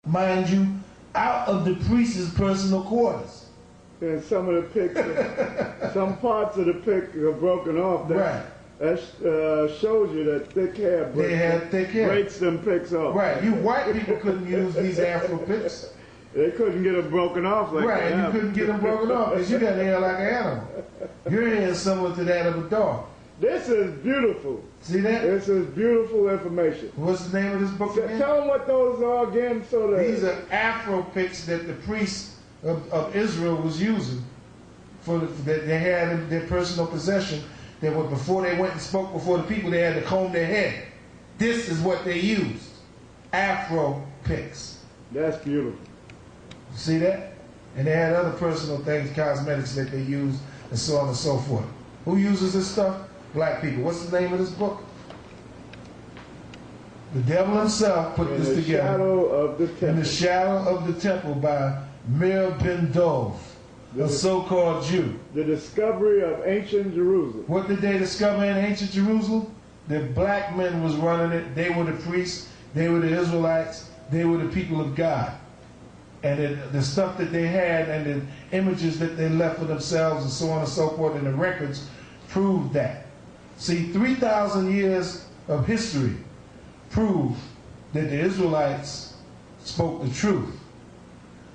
mind you, out of the priest's personal quarters. And some of the pictures, some parts of the picture are broken off. That shows you that thick hair breaks them picks off. Right. You white people couldn't use these Afro picks. They couldn't get them broken off like that. Right, and you couldn't get them broken off because you got hair like an animal. Your hair is similar to that of a dog. This is beautiful. See that? This is beautiful information. What's the name of this book again? Tell them what those are again. These are Afro picks that the priests of Israel was using that they had in their personal possession. That were before they went and spoke before the people, they had to comb their hair. This is what they used. Afro picks. That's beautiful. See that? And they had other personal things, cosmetics that they used, and so on and so forth. Who uses this stuff? Black people. What's the name of this book? The devil himself put this together. In the Shadow of the Temple by Mir Ben Dov, a so-called Jew. The discovery of ancient Jerusalem. What did they discover in ancient Jerusalem? The black men was running it. They were the priests. They were the Israelites. They were the people of God. And the stuff that they had and the images that they left for themselves and so on and so forth, and the records proved that. See, 3,000 years of history prove that the Israelites spoke the truth.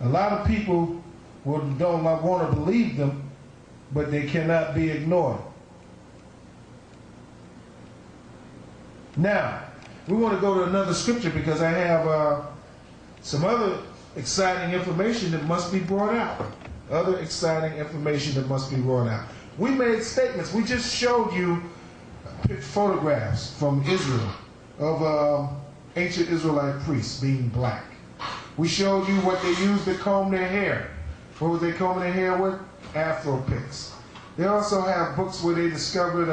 A lot of people don't want to believe them, but they cannot be ignored. Now, we want to go to another scripture because I have some other exciting information that must be brought out. Other exciting information that must be brought out. We made statements. We just showed you photographs from Israel of ancient Israelite priests being black. We showed you what they used to comb their hair. What was they combing their hair with? Afro picks. They also have books where they discovered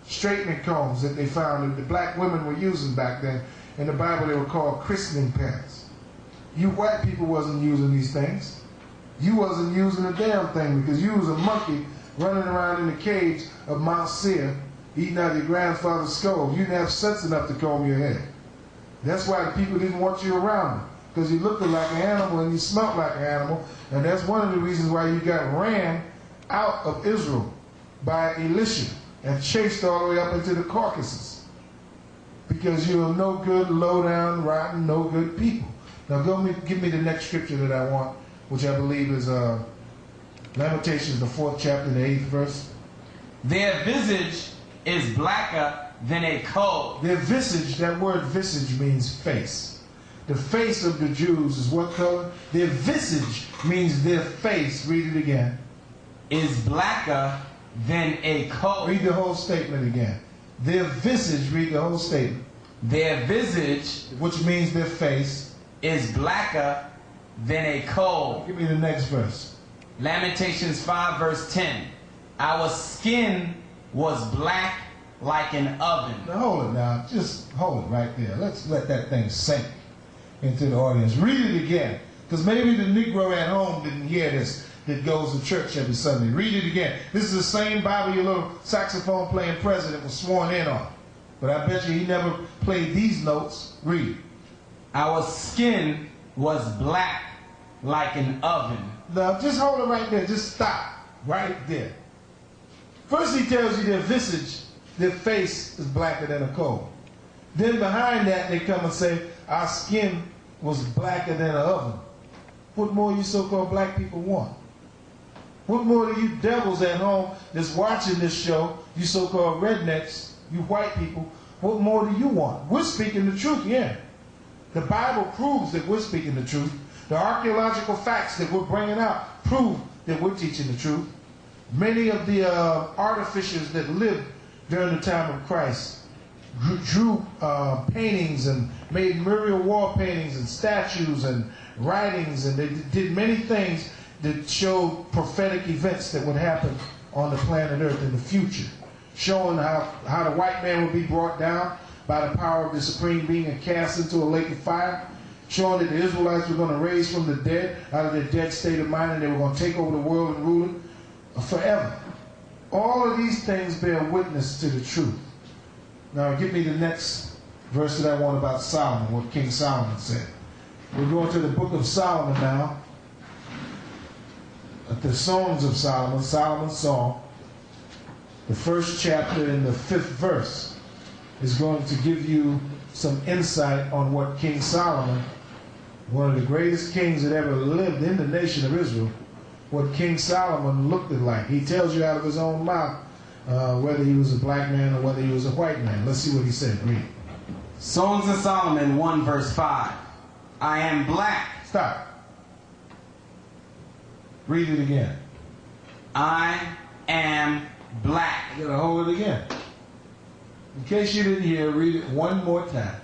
straightening combs that they found that the black women were using back then. In the Bible they were called christening pens. You white people wasn't using these things. You wasn't using a damn thing because you was a monkey running around in the cage of Mount Seir eating out of your grandfather's skull. You didn't have sense enough to comb your hair. That's why the people didn't want you around them, because you looked like an animal and you smelled like an animal, and that's one of the reasons why you got ran out of Israel by Elisha and chased all the way up into the Caucasus, because you are no good, low down, rotten, no good people. Now give me the next scripture that I want, which I believe is Lamentations, the 4th chapter, the 8th verse. Their visage is blacker than a coal. Their visage, that word visage means face. The face of the Jews is what color? Their visage means their face. Read it again. Is blacker than a coal. Read the whole statement again. Their visage, read the whole statement. Their visage, which means their face, is blacker than a coal. Give me the next verse. Lamentations 5 verse 10. Our skin was black like an oven. Now hold it now. Just hold it right there. Let's let that thing sink into the audience. Read it again. Because maybe the Negro at home didn't hear this that goes to church every Sunday. Read it again. This is the same Bible your little saxophone playing president was sworn in on. But I bet you he never played these notes. Read. Our skin was black like an oven. Now just hold it right there. Just stop right there. First he tells you their visage, their face is blacker than a coal. Then behind that they come and say our skin was blacker than an oven. What more you so-called black people want? What more do you devils at home that's watching this show, you so-called rednecks, you white people, what more do you want? We're speaking the truth, yeah. The Bible proves that we're speaking the truth. The archaeological facts that we're bringing out prove that we're teaching the truth. Many of the artificers that lived during the time of Christ drew paintings and made mural wall paintings and statues and writings, and they did many things that showed prophetic events that would happen on the planet Earth in the future, showing how the white man would be brought down by the power of the supreme being and cast into a lake of fire, showing that the Israelites were going to raise from the dead out of their dead state of mind, and they were going to take over the world and rule it forever. All of these things bear witness to the truth. Now give me the next verse that I want about Solomon, what King Solomon said. We're going to the book of Solomon now. The Songs of Solomon, Solomon's Song. The first chapter in the 5th verse is going to give you some insight on what King Solomon, one of the greatest kings that ever lived in the nation of Israel, what King Solomon looked like. He tells you out of his own mouth whether he was a black man or whether he was a white man. Let's see what he said. Read. Songs of Solomon 1 verse 5. I am black. Stop. Read it again. I am black. You gotta hold it again. In case you didn't hear, read it one more time.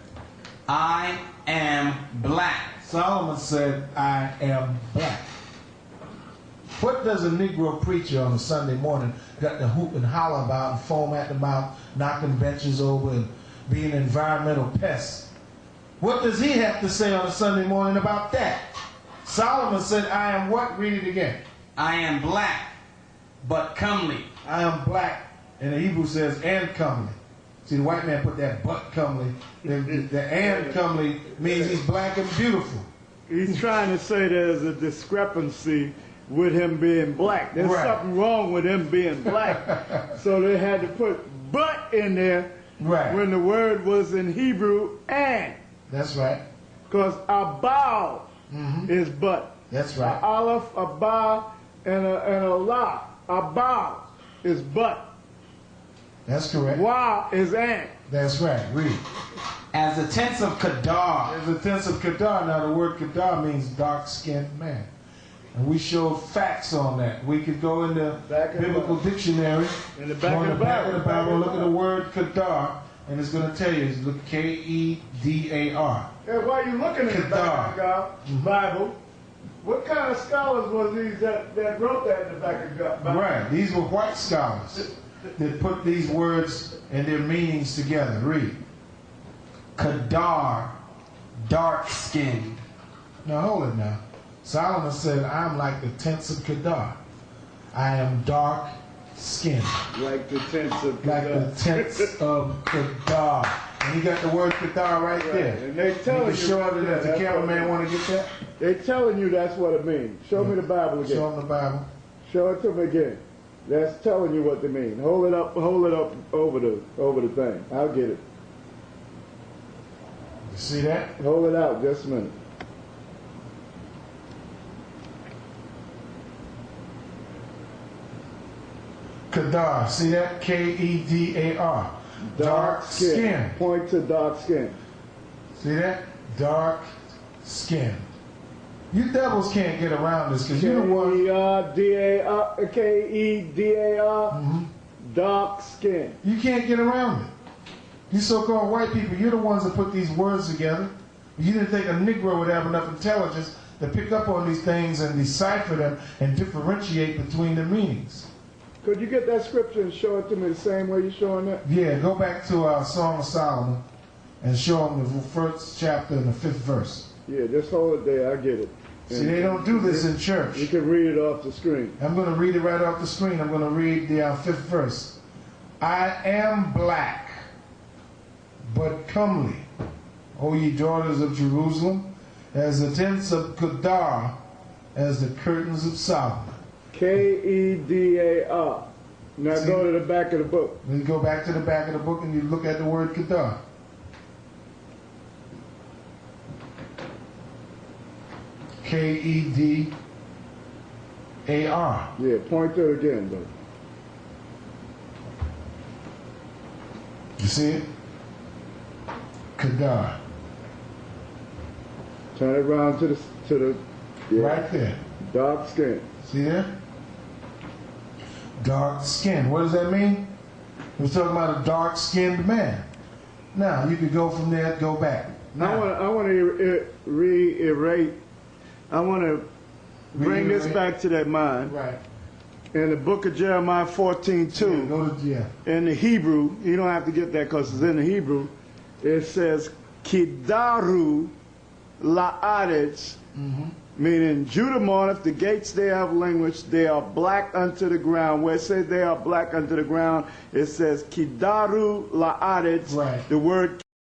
I am black. Solomon said, I am black. What does a Negro preacher on a Sunday morning got to hoop and holler about and foam at the mouth, knocking benches over and being an environmental pest? What does he have to say on a Sunday morning about that? Solomon said, I am what? Read it again. I am black, but comely. I am black, and the Hebrew says, and comely. See, the white man put that but comely. The and comely means he's black and beautiful. He's trying to say there's a discrepancy with him being black. There's something wrong with him being black. So they had to put but in there when the word was in Hebrew and. That's right. Because abal is but. That's right. A aleph, a ba, and a la. Abal is but. That's correct. Wa is and. That's right. Read. As the tense of Kedar. As the tense of Kedar. Now the word Kedar means dark-skinned man. And we showed facts on that. We could go in the biblical dictionary. In the back of the Bible. Look at the word Kedar. And it's going to tell you, it's K-E-D-A-R. And while you're looking at the back of the Bible, what kind of scholars was these that wrote that in the back of the Bible? Right. These were white scholars that put these words and their meanings together. Read. Kedar, dark-skinned. Now hold it now. Solomon said, I'm like the tents of Kedar. I am dark-skinned. Like the tents of Kedar. Like the tents of Kedar. And he got the word Kedar right there. And they telling you. Show it that. The cameraman want to get that? They telling you that's what it means. Show me the Bible again. Show him the Bible. Show it to me again. That's telling you what they mean. Hold it up over the thing. I'll get it. You see that? Hold it out just a minute. Kedar. See that? K-E-D-A-R. Dark skin. Point to dark skin. See that? Dark skin. You devils can't get around this because you're the one. K-E-D-A-R. Dark skin. You can't get around it. You so-called white people, you're the ones that put these words together. You didn't think a Negro would have enough intelligence to pick up on these things and decipher them and differentiate between the meanings. Could you get that scripture and show it to me the same way you're showing that? Yeah, go back to our Song of Solomon and show them the first chapter and the 5th verse. Yeah, just hold it there. I get it. See, they don't do this in church. You can read it off the screen. I'm going to read it right off the screen. I'm going to read the 5th verse. I am black, but comely, O ye daughters of Jerusalem, as the tents of Kedar, as the curtains of Solomon. K-E-D-A-R. Now see, go to the back of the book. Then you go back to the back of the book and you look at the word Kedar. K-E-D-A-R. Yeah, point to it again, though. You see it? Kedar. Turn it around to the yeah. Right there. Dark skin. See there? Dark skin. What does that mean? We're talking about a dark-skinned man. Now, you could go from there, go back. Now, I want to reiterate. I want to bring this back to that mind. Right. In the book of Jeremiah 14:2, in the Hebrew, you don't have to get that because it's in the Hebrew, it says, Kidaru la'aretz, meaning Judah mourneth, the gates thereof language, they are black unto the ground. Where it says they are black unto the ground, it says Kidaru la'aretz, the word